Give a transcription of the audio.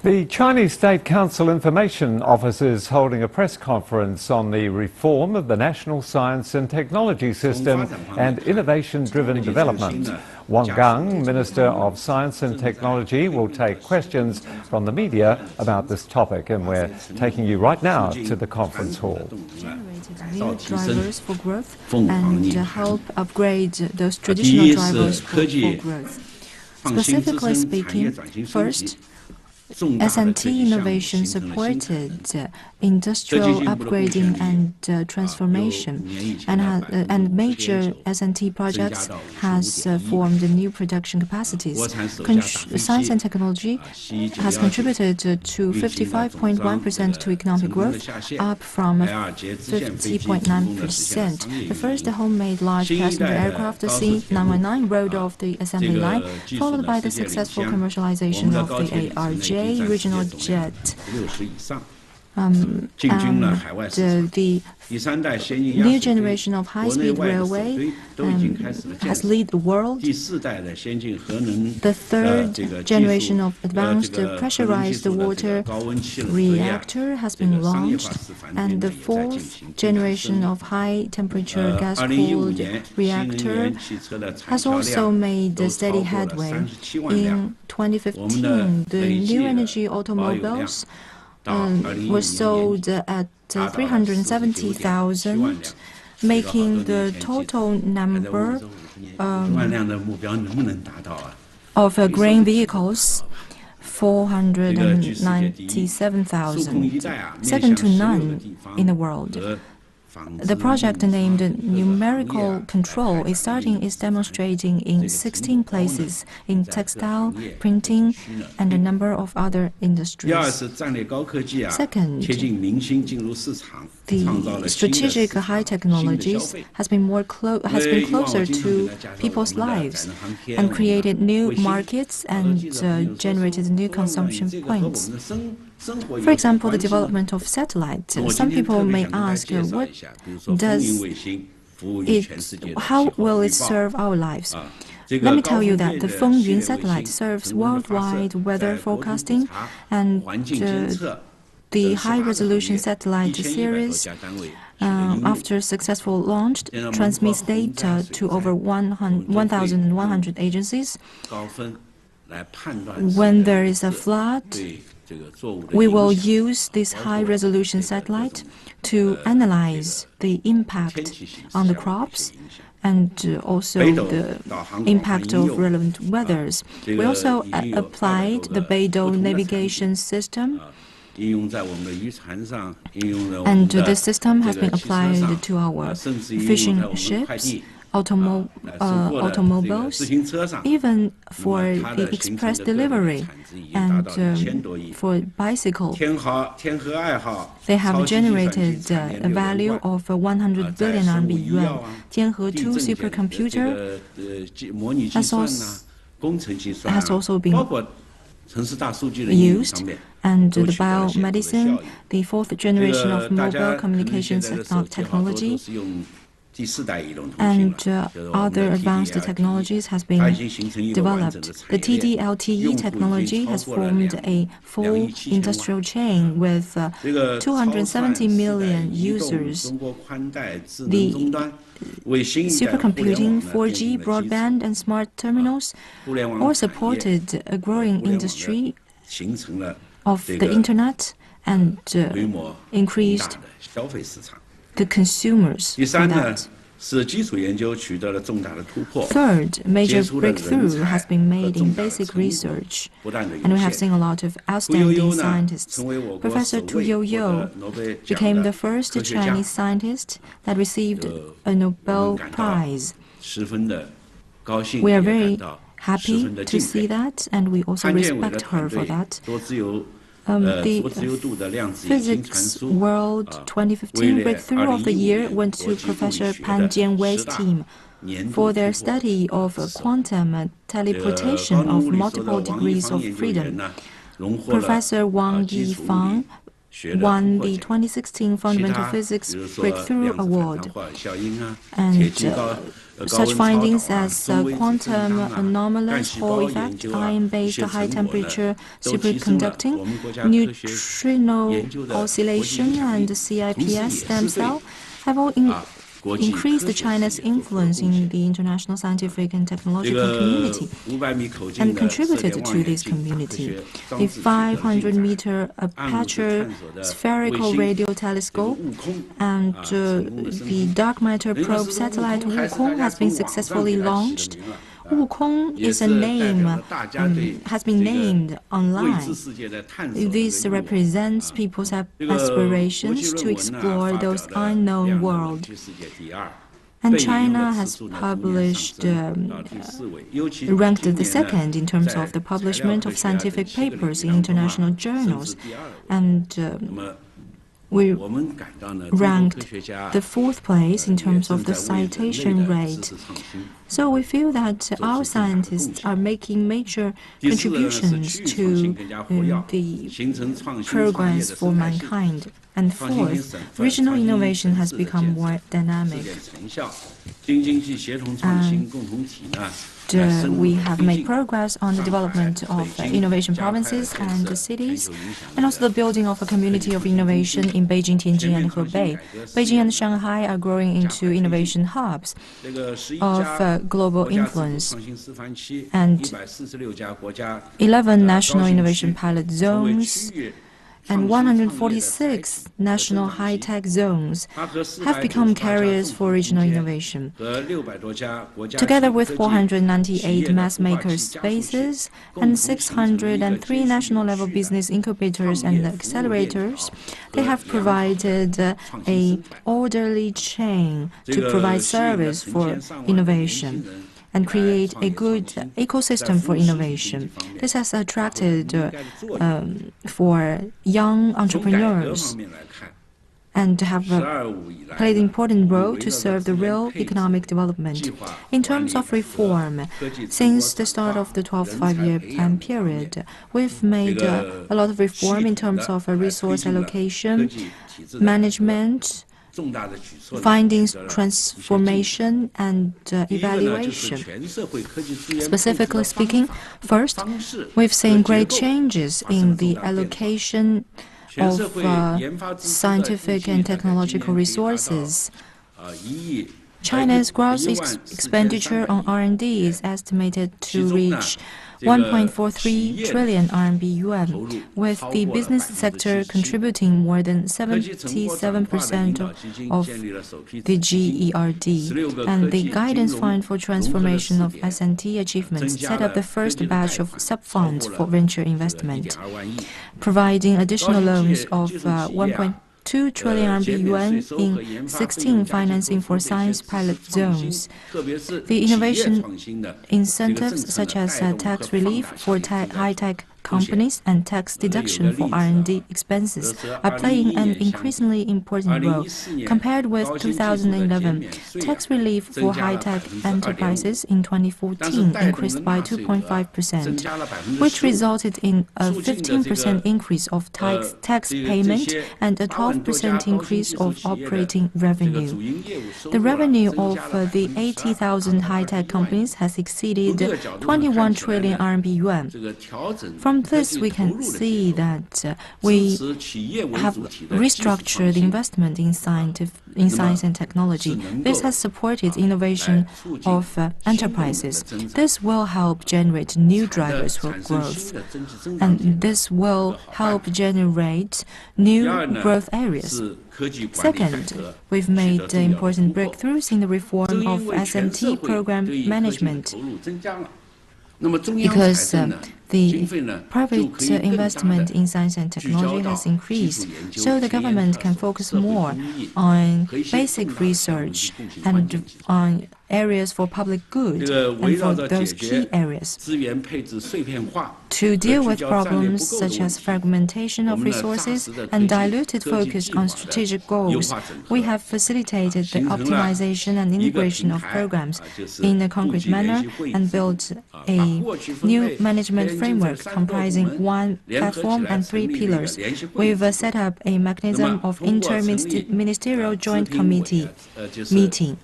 The Chinese State Council Information Office is holding a press conference on the reform of the national science and technology system and innovation-driven development. Wang Gang, Minister of Science and Technology, will take questions from the media about this topic, and we're taking you right now to the conference hall. New drivers for growth and help upgrade those traditional drivers for growth. Specifically speaking, first, S&T Innovation supported industrial upgrading and transformation, and major S&T projects has formed new production capacities. Science and technology has contributed to 55.1% to economic growth, up from 50.9%. The first homemade large passenger aircraft, the C919, rolled off the assembly line, followed by the successful commercialization of the ARJ regional jet. The new generation of high-speed railway has led the world. The third generation of advanced pressurized water reactor has been launched, and the fourth generation of high-temperature gas-cooled reactor has also made steady headway. In 2015, the new energy automobiles was sold at 370,000, making the total number of green vehicles 497,000, second to none in the world. The project named Numerical Control is demonstrating in 16 places in textile, printing, and a number of other industries. Second, the strategic high technologies has been closer to people's lives and created new markets and generated new consumption points. For example, the development of satellites. Some people may ask, how will it serve our lives? Let me tell you that the Fengyun satellite serves worldwide weather forecasting, and the high-resolution satellite series, after successful launch, transmits data to over 1,100 agencies. When there is a flood, we will use this high-resolution satellite to analyze the impact on the crops and also the impact of relevant weathers. We also applied the Beidou navigation system, and this system has been applied to our fishing ships, automobiles, even for the express delivery and for bicycle. They have generated a value of 100 billion RMB yuan. Tianhe 2 supercomputer has also been used, and the biomedicine, the fourth generation of mobile communications technology, and other advanced technologies has been developed. The TD-LTE technology has formed a full industrial chain with 270 million users. The supercomputing, 4G, broadband, and smart terminals all supported a growing industry of the internet and increased the consumers for that. Third, major breakthrough has been made in basic research, and we have seen a lot of outstanding scientists. Professor Tu Youyou became the first Chinese scientist that received a Nobel Prize. We are very happy to see that, and we also respect her for that. The Physics World 2015 Breakthrough of the Year went to Professor Pan Jianwei's team for their study of quantum teleportation of multiple degrees of freedom. Professor Wang Yifang won the 2016 Fundamental Physics Breakthrough Award. And such findings as quantum anomalous Hall effect, ion-based high-temperature superconducting, neutrino oscillation, and CIPS stem cell have all increased China's influence in the international scientific and technological community and contributed to this community. The 500-meter aperture spherical radio telescope and the dark matter probe satellite Wukong has been successfully launched. Wukong is a name, has been named online. This represents people's aspirations to explore those unknown worlds. And China has published, ranked the second in terms of the publishment of scientific papers in international journals. And we ranked the fourth place in terms of the citation rate. So we feel that our scientists are making major contributions to the progress for mankind. And fourth, regional innovation has become more dynamic. And we have made progress on the development of innovation provinces and the cities, and also the building of a community of innovation in Beijing, Tianjin, and Hebei. Beijing and Shanghai are growing into innovation hubs of global influence, and 11 national innovation pilot zones and 146 national high-tech zones have become carriers for regional innovation. Together with 498 mass maker spaces and 603 national-level business incubators and accelerators, they have provided an orderly chain to provide service for innovation and create a good ecosystem for innovation. This has attracted for young entrepreneurs and have played an important role to serve the real economic development. In terms of reform, since the start of the 12th five-year plan period, we've made a lot of reform in terms of resource allocation, management, findings, transformation, and evaluation. Specifically speaking, first, we've seen great changes in the allocation of scientific and technological resources. China's gross expenditure on R&D is estimated to reach 1.43 trillion RMB yuan, with the business sector contributing more than 77% of the GERD. And the Guidance Fund for Transformation of S&T Achievements set up the first batch of sub-funds for venture investment, providing additional loans of 1.2 trillion RMB yuan in 16 financing for science pilot zones. The innovation incentives, such as tax relief for high-tech companies and tax deduction for R&D expenses, are playing an increasingly important role. Compared with 2011, tax relief for high-tech enterprises in 2014 increased by 2.5%, which resulted in a 15% increase of tax payment and a 12% increase of operating revenue. The revenue of the 80,000 high-tech companies has exceeded 21 trillion RMB yuan. From this, we can see that we have restructured investment in science and technology. This has supported innovation of enterprises. This will help generate new drivers for growth, and this will help generate new growth areas. Second, we've made important breakthroughs in the reform of SMT program management, because the private investment in science and technology has increased, so the government can focus more on basic research and on areas for public good and for those key areas. To deal with problems such as fragmentation of resources and diluted focus on strategic goals, we have facilitated the optimization and integration of programs in a concrete manner and built a new management framework comprising one platform and 3 pillars. We've set up a mechanism of interministerial joint committee meeting.